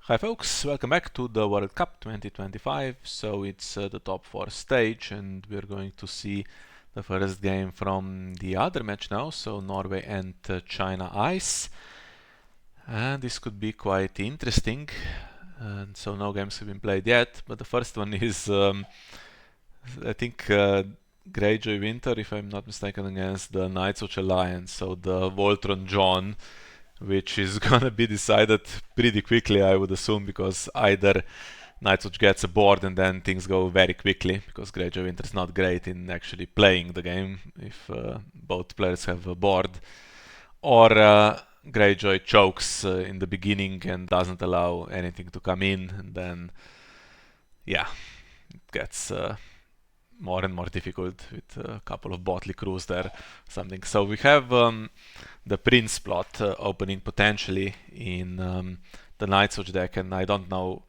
Hi folks, welcome back to the World Cup 2025. So it's the top 4 stage and we're going to see the first game from the other match now, so Norway and China Ice. And this could be quite interesting. And so no games have been played yet, but the first one is I think Greyjoy Winter, if I'm not mistaken, against the Knights of Alliance, so the Voltron John, which is gonna be decided pretty quickly, I would assume, because either Nightwatch gets a board and then things go very quickly, because Greyjoy Winter is not great in actually playing the game if both players have a board, or Greyjoy chokes in the beginning and doesn't allow anything to come in, and then yeah, it gets more and more difficult with a couple of Botley crews there, something. So we have the Prince plot opening potentially in the Nightwatch deck, and I don't know,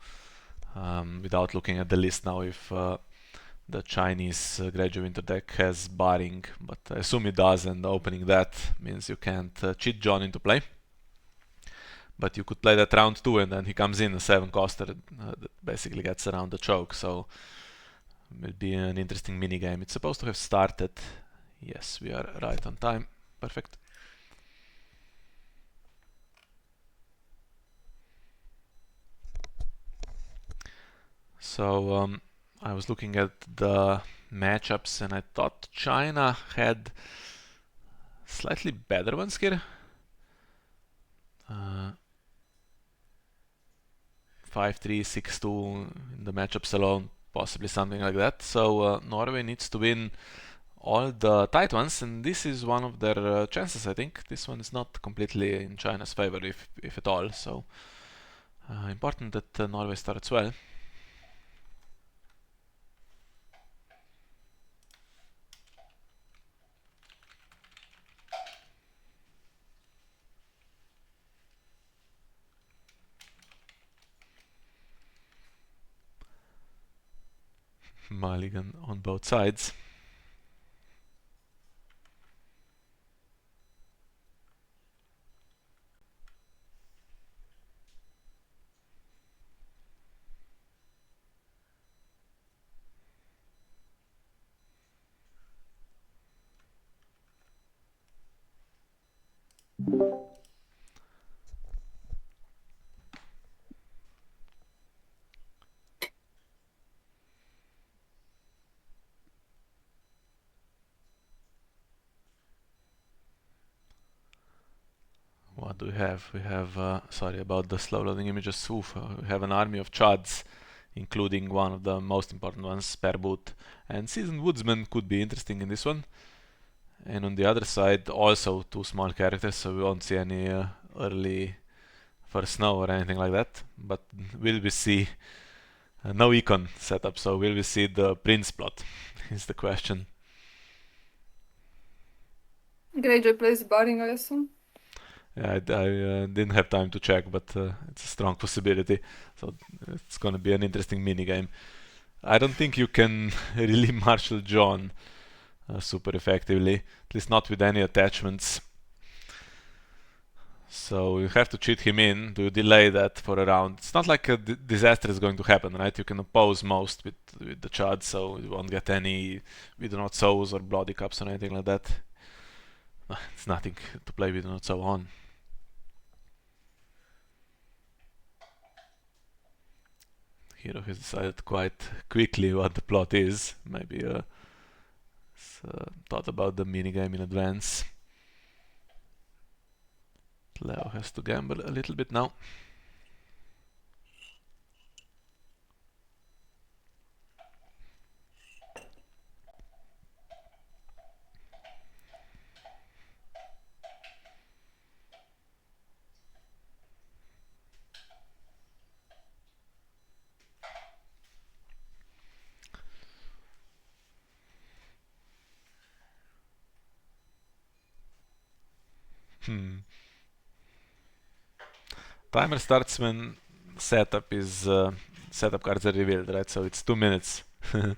without looking at the list now, if the Chinese Greyjoy Winter deck has barring, but I assume it does, and opening that means you can't cheat John into play. But you could play that round 2 and then he comes in a 7 coster that basically gets around the choke, so will be an interesting mini game. It's supposed to have started. Yes, we are right on time. Perfect. So I was looking at the matchups and I thought China had slightly better ones here. 5-3, 6-2 in the matchups alone, possibly something like that. So Norway needs to win all the tight ones, and this is one of their chances, I think. This one is not completely in China's favor, if at all, so important that Norway starts well. Mulligan on both sides. What do we have? We have, sorry about the slow loading images. We have an army of Chads, including one of the most important ones, Spareboot. And Seasoned Woodsman could be interesting in this one. And on the other side, also 2 small characters, so we won't see any early first snow or anything like that. But will we see no econ setup, so will we see the Prince plot? Is the question. Greyjoy plays barring, I assume. Yeah, I didn't have time to check, but it's a strong possibility. So it's gonna be an interesting minigame. I don't think you can really marshal John super effectively, at least not with any attachments. So you have to cheat him in. Do you delay that for a round? It's not like a disaster is going to happen, right? You can oppose most with the Chad, so you won't get any We Do Not Sows or Bloody Cups or anything like that. It's nothing to play We Do Not Sow on. Heerro has decided quite quickly what the plot is. Maybe thought about the minigame in advance. Leo has to gamble a little bit now. Hmm. Timer starts when setup cards are revealed, right? So it's 2 minutes. 2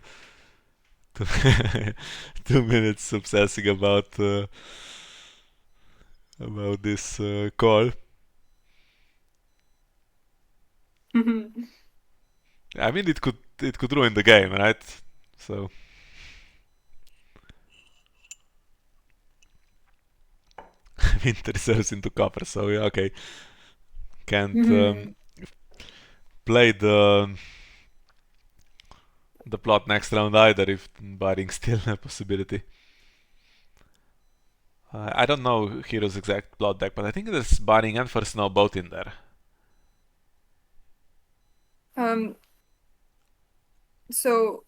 minutes obsessing about this call. I mean, it could ruin the game, right? So winter reserves into copper. So yeah, okay, can't play the plot next round either if barring still a possibility. I don't know Hero's exact plot deck, but I think there's barring and First Snow both in there. So,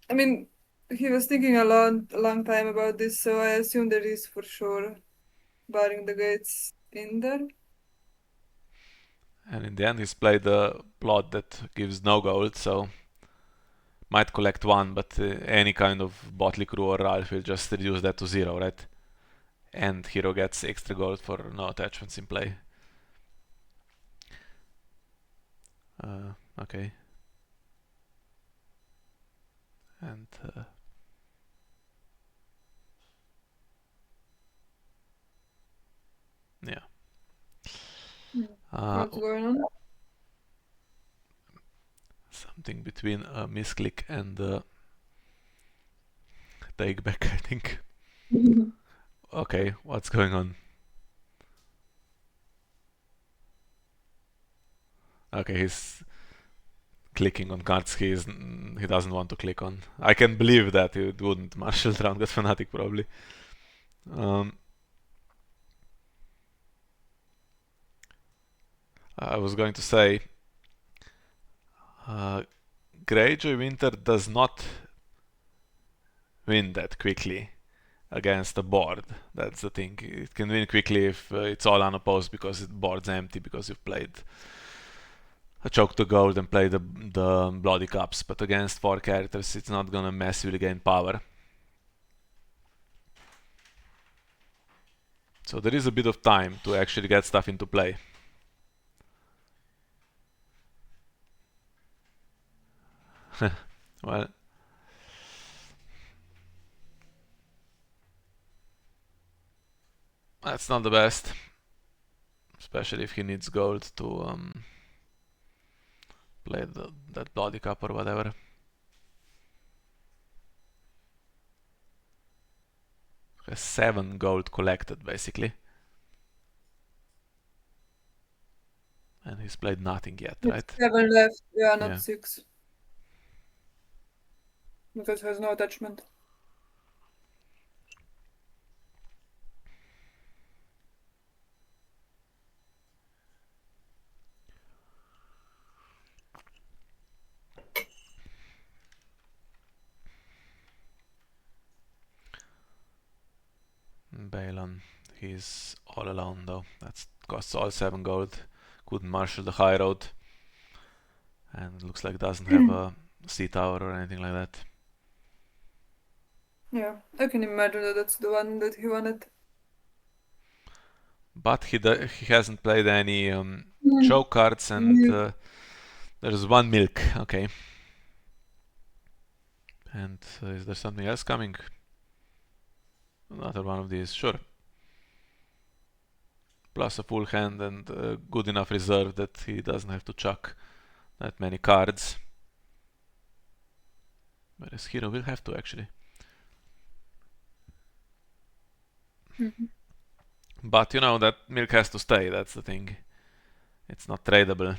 I mean, he was thinking a long time about this, so I assume there is for sure barring the gates in there. And in the end, he's played a plot that gives no gold, so might collect one, but any kind of Botley crew or Ralph will just reduce that to zero, right? And Hero gets extra gold for no attachments in play. Okay. And yeah. What's going on? Something between a misclick and take back, I think. Okay, what's going on? Okay, he's clicking on cards he doesn't want to click on. I can believe that he wouldn't marshal around that fanatic probably. I was going to say Greyjoy Winter does not win that quickly against a board. That's the thing. It can win quickly if it's all unopposed because the board's empty because you've played a choke to gold and play the bloody cups. But against 4 characters, it's not gonna massively gain power. So there is a bit of time to actually get stuff into play. Well, that's not the best, especially if he needs gold to play that bloody cup or whatever. Has 7 gold collected basically, and he's played nothing yet, right? 7 left, yeah, not Yeah. 6. Because it has no attachment. Balon, he's all alone though. That costs all 7 gold. Couldn't marshal the high road, and looks like doesn't have a sea tower or anything like that. Yeah, I can imagine that that's the one that he wanted. But he hasn't played any choke cards, and there's 1 milk. Okay. And is there something else coming? Another one of these, sure. Plus a full hand and good enough reserve that he doesn't have to chuck that many cards. Whereas Heerro will have to actually. But you know that milk has to stay, that's the thing. It's not tradable.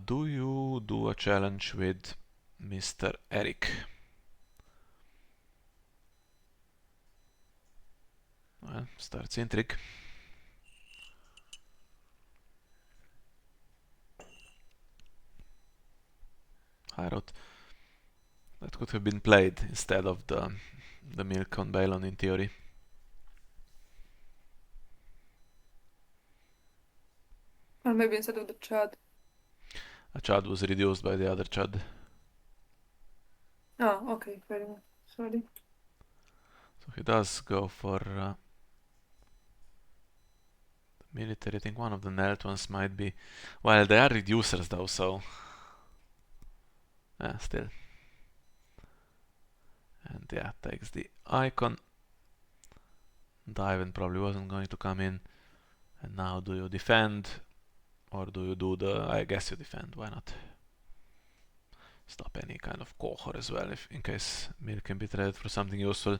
Do you do a challenge with Mr. Eric? Well, starts intrigue. I wrote that could have been played instead of the milk on Balon in theory. Or maybe instead of the Chad. A Chad was reduced by the other Chad. Oh, okay, fair enough. Sorry. So he does go for military. I think one of the knelt ones might be. Well, they are reducers though, so. Still. And yeah, takes the icon. Diven probably wasn't going to come in. And now do you defend? Or do you do the... I guess you defend, why not? Stop any kind of cohort as well, if in case Mir can be traded for something useful.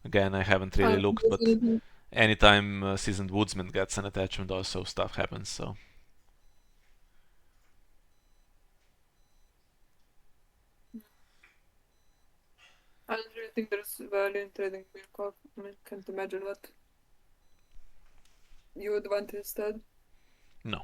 Again, I haven't I really don't think looked, there's but anything. anytime Seasoned Woodsman gets an attachment also stuff happens, so... I don't really think there's value in trading Milkov. I mean, can't imagine what you would want instead. No.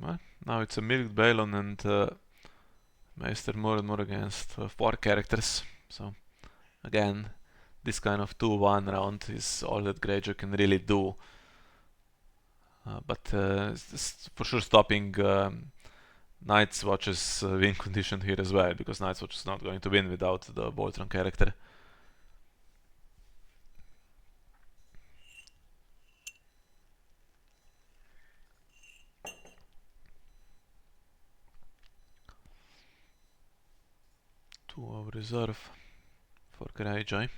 Well, now it's a Milk Balon and Meister more and more against 4 characters. So, again, this kind of 2-1 round is all that Greyjoy can really do. But it's for sure stopping Night's Watch's win condition here as well, because Night's Watch is not going to win without the Voltron character. Two of reserve for Greyjoy.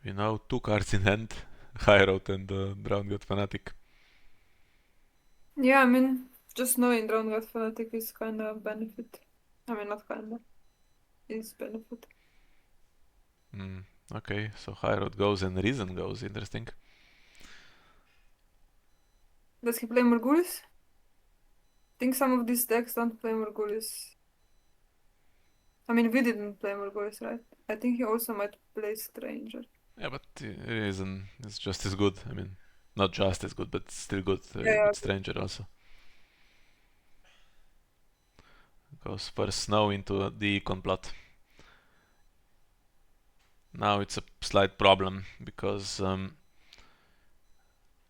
We now 2 cards in hand, Heerro and Drowned God Fanatic. Yeah, I mean, just knowing Drowned God Fanatic is kind of a benefit. I mean, not kind of. Is benefit. Okay, so Heerro goes and Reason goes, interesting. Does he play Morgulis? I think some of these decks don't play Morgulis. I mean, we didn't play Morgulis, right? I think he also might play Stranger. Yeah, but Reason is just as good. I mean, not just as good, but still good Yeah, with Stranger also. Goes first Snow into the Econ plot. Now it's a slight problem because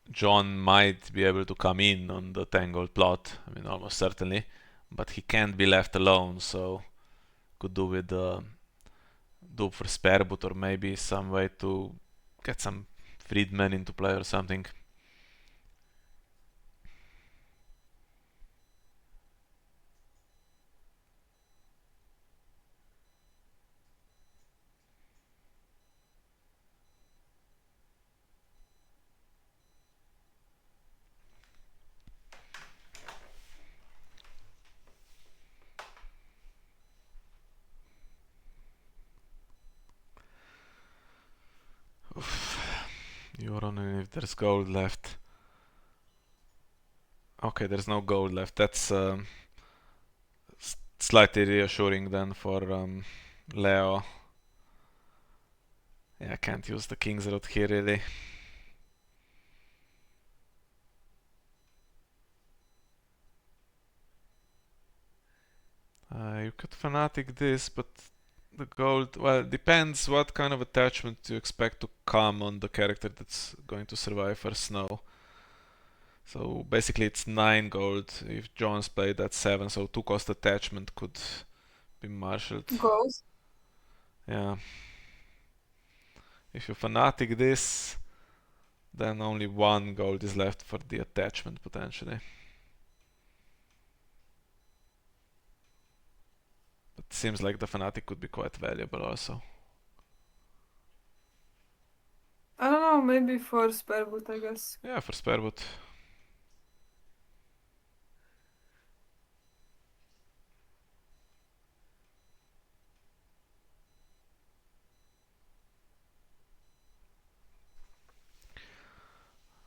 John might be able to come in on the Tangled plot. I mean, almost certainly, but he can't be left alone. So could do with do for Spareboot or maybe some way to get some freedmen into play or something. You're wondering if there's gold left. Okay, there's no gold left. That's slightly reassuring then for Leo. Yeah, I can't use the King's Road here really. You could Fanatic this, but the gold... Well, it depends what kind of attachment you expect to come on the character that's going to survive for Snow. So basically it's 9 gold. If John's played at 7, so 2 cost attachment could be marshaled. goes. Yeah. If you Fanatic this, then only 1 gold is left for the attachment potentially. But seems like the Fanatic could be quite valuable also. I don't know, maybe for Spareboot, I guess. Yeah, for Spareboot.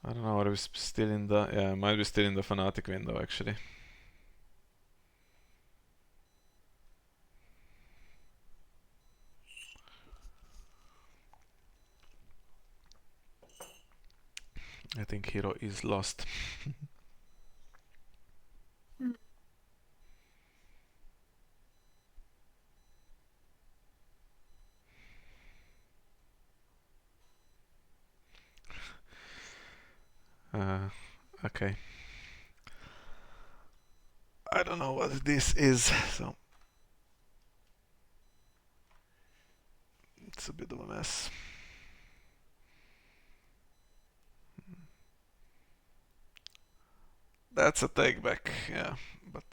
I don't know, are we still in the... Yeah, might be still in the Fanatic window actually. I think Heerro is lost. Hmm. Okay. I don't know what this is, so it's a bit of a mess. That's a take back, yeah, but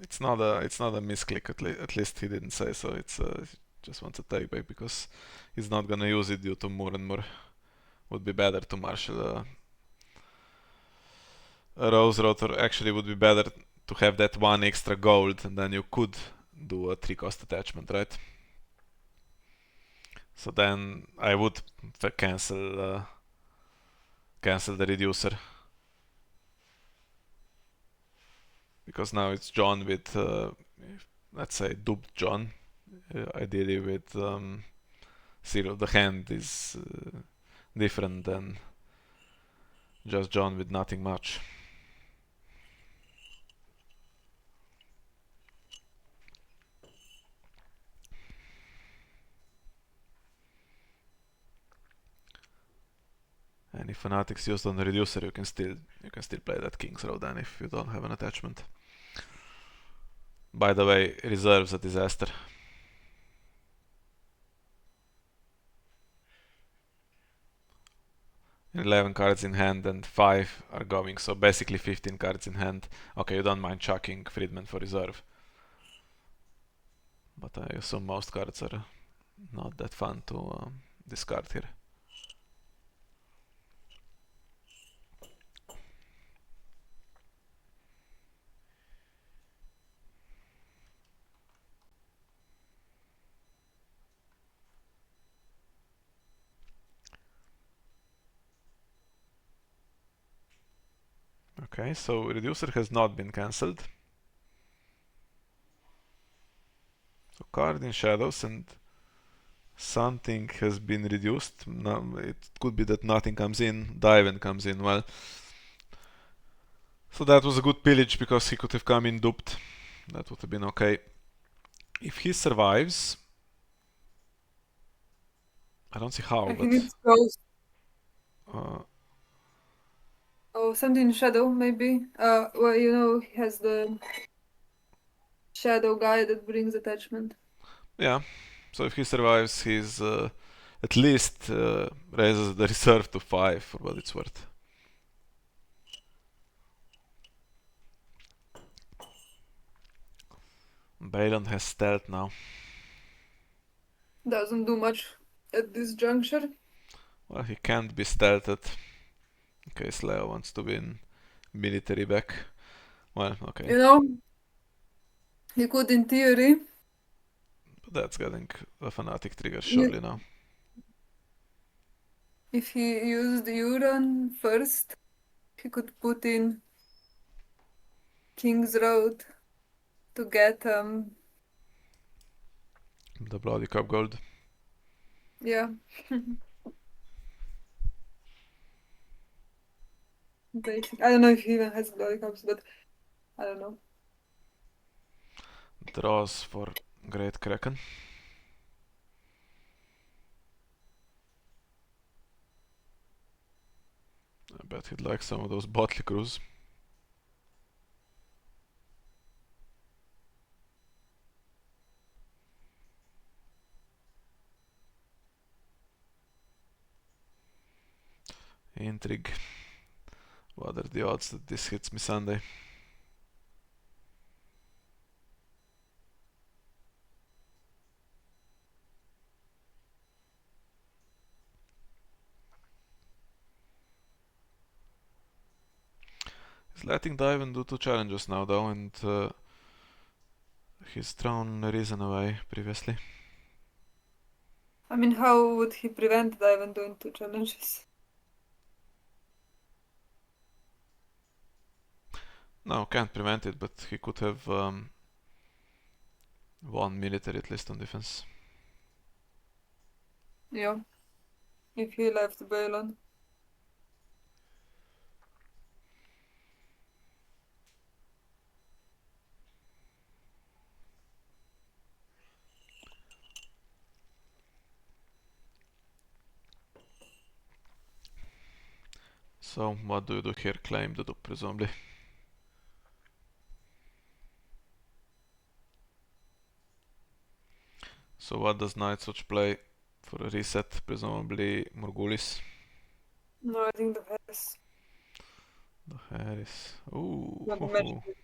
it's not a misclick. At least he didn't say so. He just wants a take back because he's not gonna use it due to more and more. Would be better to marshal a rose rotor. Actually, would be better to have that one extra gold, and then you could do a 3 cost attachment, right? So then I would cancel the reducer because now it's John with let's say duped John. Ideally with zero. The hand is different than just John with nothing much. And if Fanatic's used on the reducer, you can still play that King's Row then if you don't have an attachment. By the way, reserves a disaster. 11 cards in hand and 5 are going, so basically 15 cards in hand. Okay, you don't mind chucking Friedman for reserve. But I assume most cards are not that fun to discard here. Okay, so reducer has not been cancelled. So card in shadows and something has been reduced. Now, it could be that nothing comes in, Diven comes in. Well, so that was a good pillage because he could have come in duped. That would have been okay. If he survives, I don't see how, He but needs ghost. uh, Oh, something in shadow, maybe. Well, he has the shadow guy that brings attachment. yeah. So if he survives, he's at least raises the reserve to 5 for what it's worth. Balon has stealth now. Doesn't do much at this juncture. Well, he can't be stealthed in case Leo wants to win military back. Well, okay. He could in theory. But that's getting a fanatic trigger Yeah. surely now. If he used Euron first, he could put in King's Road to get The Bloody Cup Gold. yeah. Basic. I don't know if he even has bloody cups, but I don't know. Draws for Great Kraken. I bet he'd like some of those Botley Crews. Intrigue. What are the odds that this hits me Sunday? He's letting Diven do 2 challenges now though, and he's thrown Reason away previously. I mean, how would he prevent Diven doing 2 challenges? No, can't prevent it, but he could have won military at least on defense. Yeah. If he left Balon. So So what do you do here? Claim the dupe, presumably. So what does Nightwatch play for a reset? Presumably Morgulis. No, I think the best. The Harris. Ooh, Not the hoo, magic. hoo.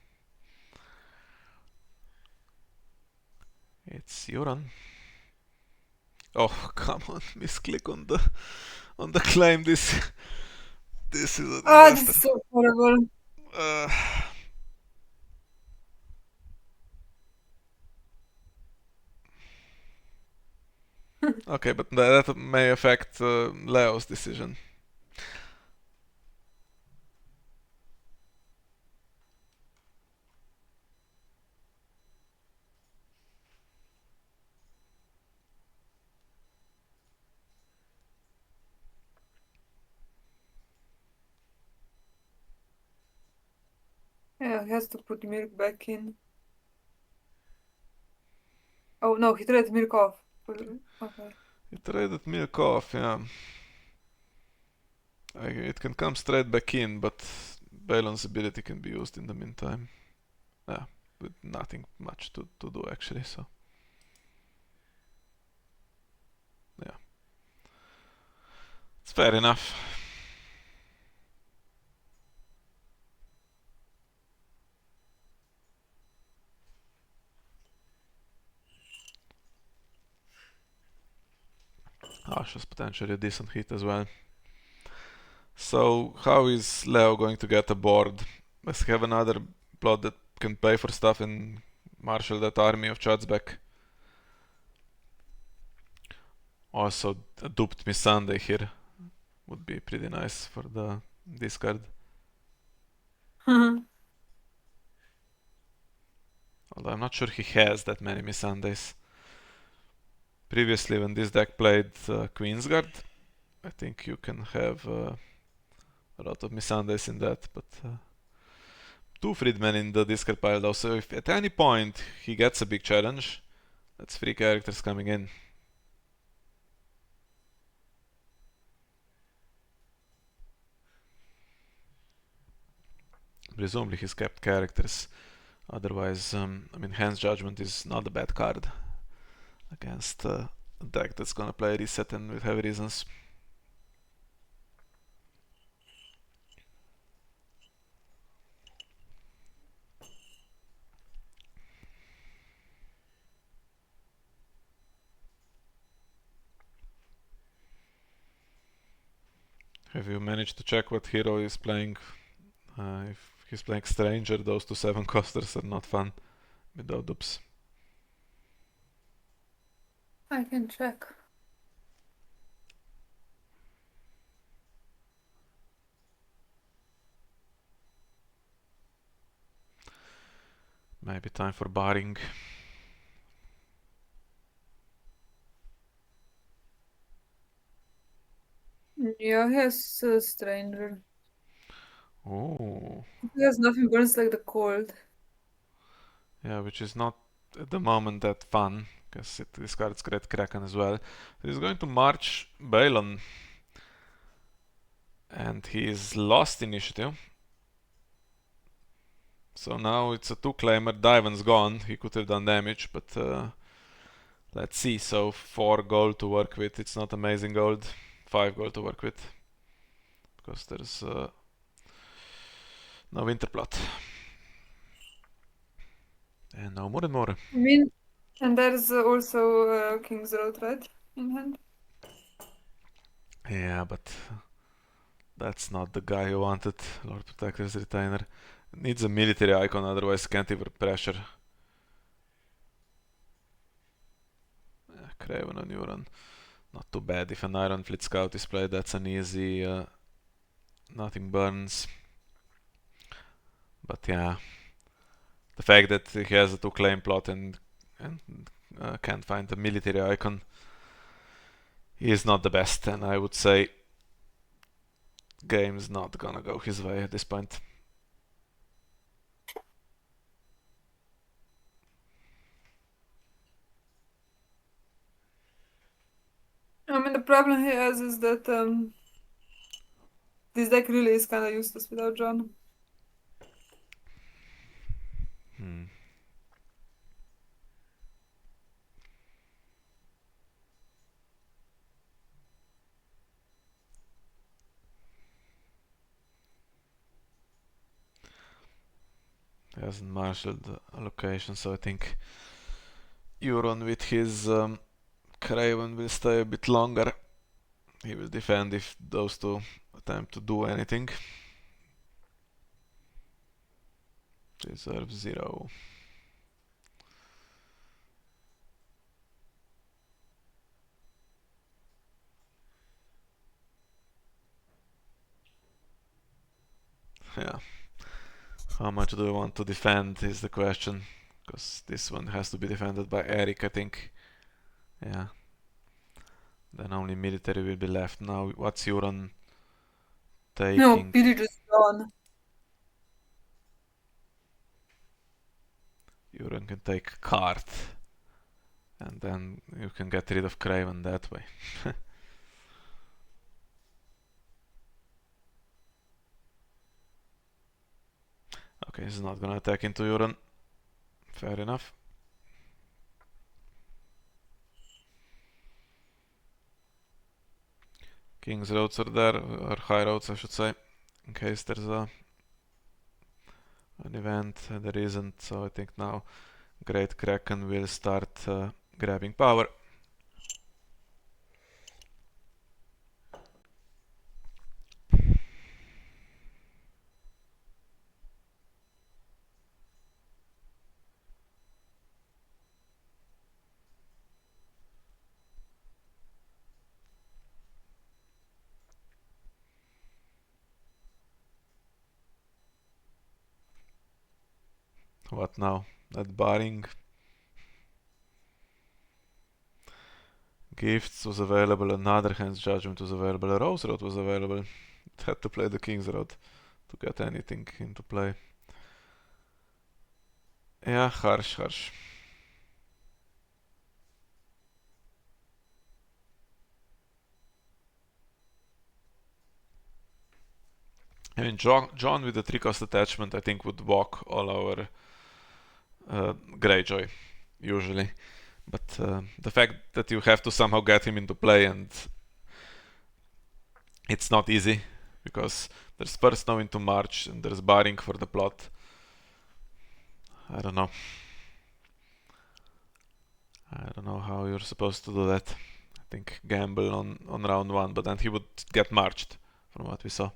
It's Yoran. Oh, come on, misclick on the claim. This is a Ah, this is disaster. so horrible. Uh, okay, but that may affect Leo's decision. Yeah, he has to put the milk back in. Oh no, he tried milk off. Okay. He traded milk off, yeah. It can come straight back in, but Balon's ability can be used in the meantime. Yeah, with nothing much to do actually, so. Yeah. It's fair enough. Asha's potentially a decent hit as well. So, how is Leo going to get aboard? Does he have another plot that can pay for stuff and marshal that army of Chadsbeck? Also, a duped Miss Sunday here would be pretty nice for the discard. Although I'm not sure he has that many Miss Sundays. Previously, when this deck played Queensguard, I think you can have a lot of Miss Sundays in that, but two Freedmen in the discard pile though, so if at any point he gets a big challenge, that's 3 characters coming in. Presumably he's kept characters. Otherwise, I mean, Hand's Judgment is not a bad card against a deck that's gonna play reset and with heavy reasons. Have you managed to check what Heerro is playing? If he's playing Stranger, those two 7-costers are not fun without dupes. I can check. Maybe time for barring. Yeah, he has a stranger. Oh, He has nothing burns like the cold. yeah, which is not at the moment that fun, because it discards Great Kraken as well. He's going to march Balon, and he's lost initiative. So now it's a 2-claimer. Divan's gone. He could have done damage, but let's see. So 4 gold to work with. It's not amazing gold. 5 gold to work with. Because there's no Winterplot. And no more and more. I mean, and there's also King's Road, right? In hand. Yeah, but that's not the guy you wanted. Lord Protector's Retainer. Needs a military icon, otherwise can't even pressure. Craven on Euron. Not too bad. If an Iron Fleet Scout is played, that's an easy nothing burns. But yeah, the fact that he has a 2-claim plot and can't find a military icon is not the best, and I would say game's not gonna go his way at this point. I mean, the problem he has is that This deck really is kind of useless without John. He hasn't marshaled the allocation, so I think Euron with his Craven will stay a bit longer. He will defend if those two attempt to do anything. Reserve 0. Yeah. How much do we want to defend is the question. Because this one has to be defended by Eric, I think. Yeah. Then only military will be left. Now, what's Euron No, taking? Billy just John. Euron can take cart. And then you can get rid of Craven that way. Okay, he's not gonna attack into Euron. Fair enough. King's roads are there, or high roads I should say, in case there's an event. There isn't, so I think now Great Kraken will start grabbing power. What now? That barring Gifts was available, another Hand's Judgment was available, a Rose Road was available. It had to play the King's Road to get anything into play. Yeah, harsh. I mean, John with the 3-cost attachment I think would walk all our Greyjoy, usually. But the fact that you have to somehow get him into play, and it's not easy, because there's first now into March and there's barring for the plot. I don't know how you're supposed to do that. I think gamble on round 1, but then he would get marched from what we saw.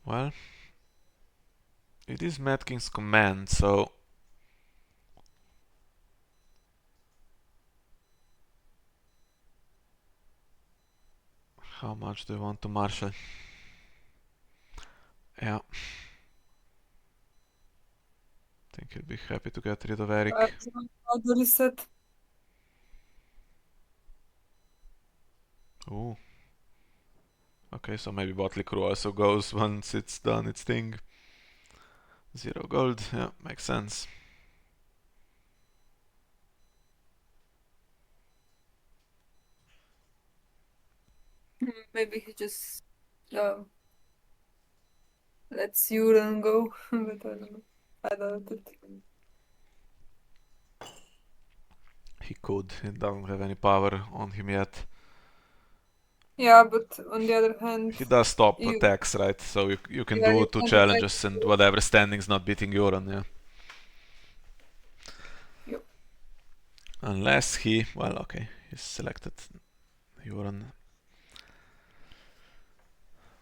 Well, it is Mad King's command, so how much do you want to marshal? Yeah. I think he'll be happy to get rid of Eric. The reset. Ooh. Okay, so maybe Botley Crew also goes once it's done its thing. 0 gold, yeah, makes sense. Maybe he just lets Euron go, but I don't know. I doubt it. He could, he doesn't have any power on him yet. Yeah, but on the other hand, He does stop you, attacks, right? So you can yeah, do you 2 can't attack. challenges and whatever standing's not beating Euron, yeah. Yep. Unless he, well, okay, he's selected Euron.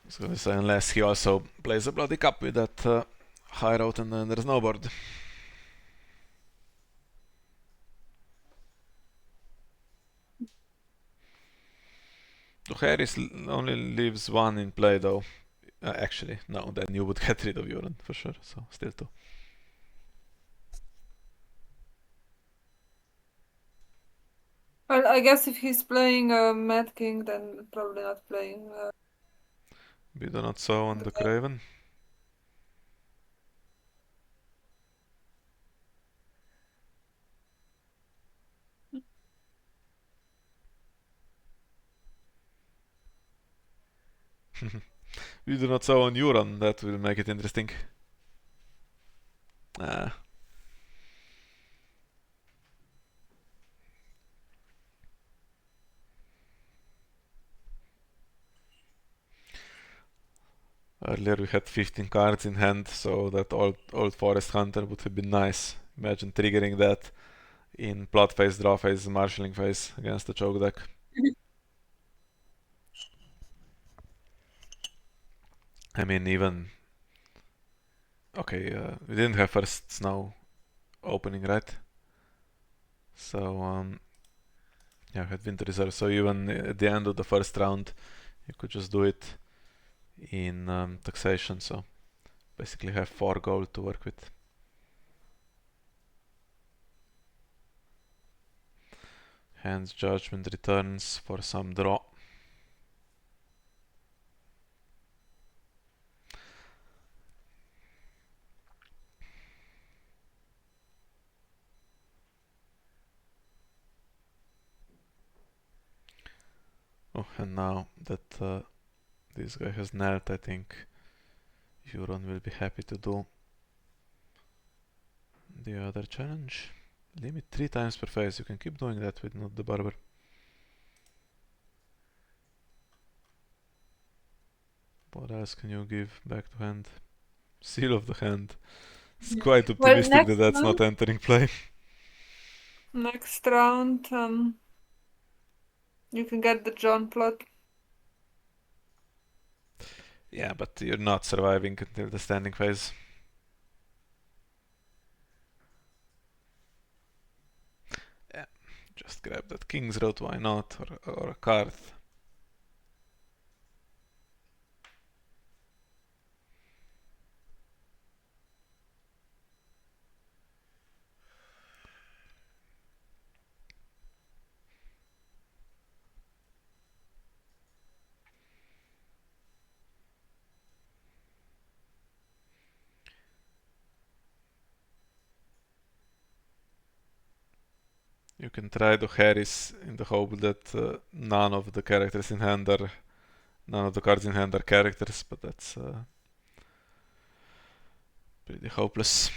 I was gonna say, unless he also plays a Bloody Cup with that high road and then there's no board. Harris only leaves 1 in play though. Actually, no, then you would get rid of Euron for sure, so still 2. Well, I guess if he's playing Mad King, then probably not playing We do not saw on the the game. Craven. We do not saw on Euron, that will make it interesting. Ah. Earlier we had 15 cards in hand, so that old Forest Hunter would have been nice. Imagine triggering that in plot phase, draw phase, marshalling phase against the choke deck. I mean, even... Okay, we didn't have first snow opening, right? So, yeah, we had Winter Reserve, so even at the end of the first round, you could just do it in taxation, so basically have 4 gold to work with. Hence Judgment returns for some draw. Oh, and now that this guy has knelt, I think Euron will be happy to do the other challenge. Limit 3 times per phase, you can keep doing that with not the barber. What else can you give back to hand? Seal of the hand. It's quite Well, optimistic that that's not entering play. next round, you can get the John plot. Yeah, but you're not surviving until the standing phase. Yeah, just grab that King's Road, why not? Or a card. You can try to Harris in the hope that none of the characters in hand are... None of the cards in hand are characters, but that's pretty hopeless.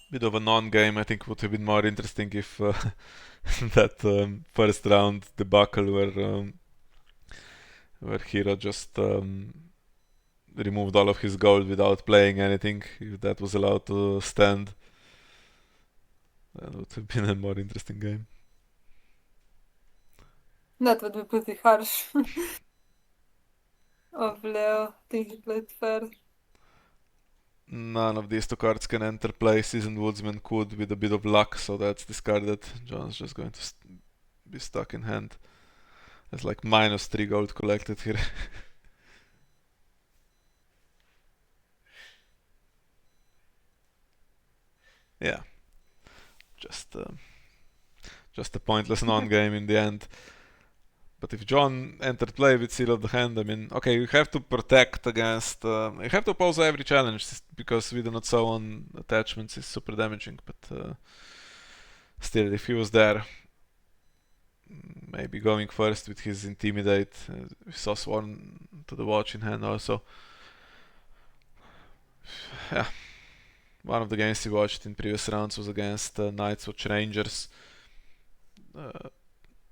Bit of a non-game, I think would have been more interesting if that first round debacle where Heerro just removed all of his gold without playing anything. If that was allowed to stand, that would have been a more interesting game. That would be pretty harsh of Leo. I think he played fair. None of these two cards can enter play. Seasoned Woodsman could with a bit of luck, so that's discarded. John's just going to be stuck in hand. There's like -3 gold collected here. Yeah, just a pointless non-game in the end. But if John entered play with Seal of the Hand, I mean, okay, you have to protect against... you have to oppose every challenge, because we do not so on attachments is super damaging, but still, if he was there, maybe going first with his Intimidate, we saw Sworn to the Watch in hand also. Yeah, one of the games we watched in previous rounds was against Night's Watch Rangers.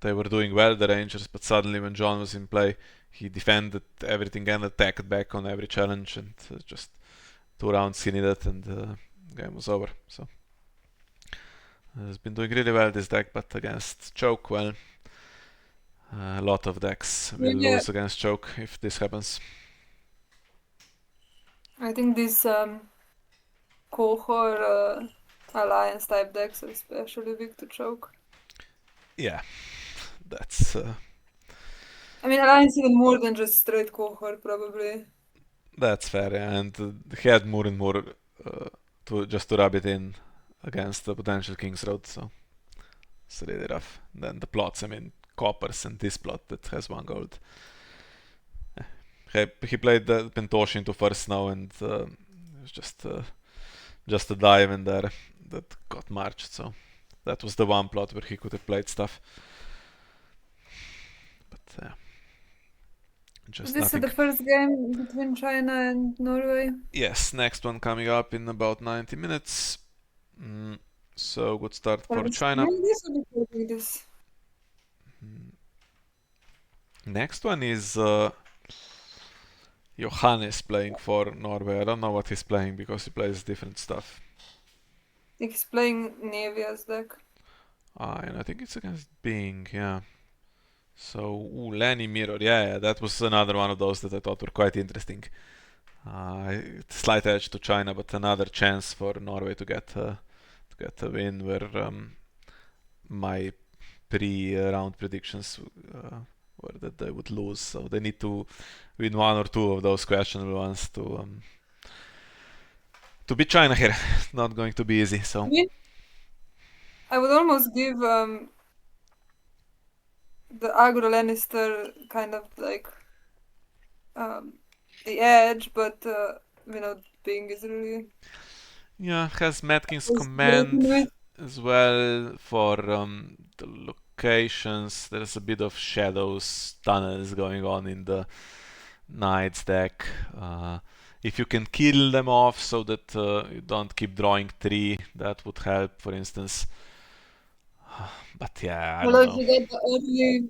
They were doing well, the Rangers, but suddenly when John was in play, he defended everything and attacked back on every challenge, and just 2 rounds he needed, and the game was over. So he's been doing really well, this deck, but against Choke, well, a lot of decks will Yeah, lose against Choke if this happens. I think these Kohor alliance type decks are especially weak to choke. Yeah, that's I mean, Alliance even more than just straight cohort, probably. That's fair, yeah, and he had more and more to just to rub it in against the potential King's Road, so it's really rough. Then the plots, I mean, Coppers and this plot that has one gold. He played the Pentoshi into first now, and it was just a dive in there that got marched, so that was the one plot where he could have played stuff. But just This is nothing. the first game between China and Norway. Yes, next one coming up in about 90 minutes. So good start Are for we China. streaming this or recording this? Next one is Johannes playing for Norway. I don't know what he's playing because he plays different stuff. I think he's playing Nevia's deck. And I think it's against Bing, yeah. So, Lenny Mirror, yeah, that was another one of those that I thought were quite interesting. Slight edge to China, but another chance for Norway to get a win. Where my pre-round predictions were that they would lose, so they need to win one or two of those questionable ones to beat China here. Not going to be easy. So I would almost give the Agro Lannister kind of like the edge, but Bing is really yeah, has Matkins was working command with. as well for the locations. There's a bit of shadows tunnels going on in the Knights deck. If you can kill them off so that you don't keep drawing 3, that would help, for instance. But yeah, I Well, don't if know. you get the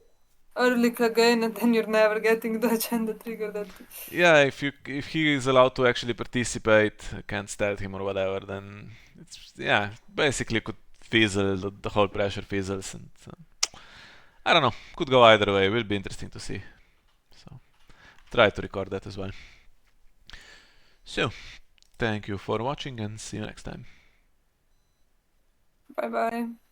early Clegane and then you're never getting the agenda trigger that. Yeah, if he is allowed to actually participate, can't stealth him or whatever, then it's yeah, basically could fizzle, the whole pressure fizzles, and I don't know, could go either way. Will be interesting to see. So try to record that as well. So thank you for watching and see you next time. Bye bye.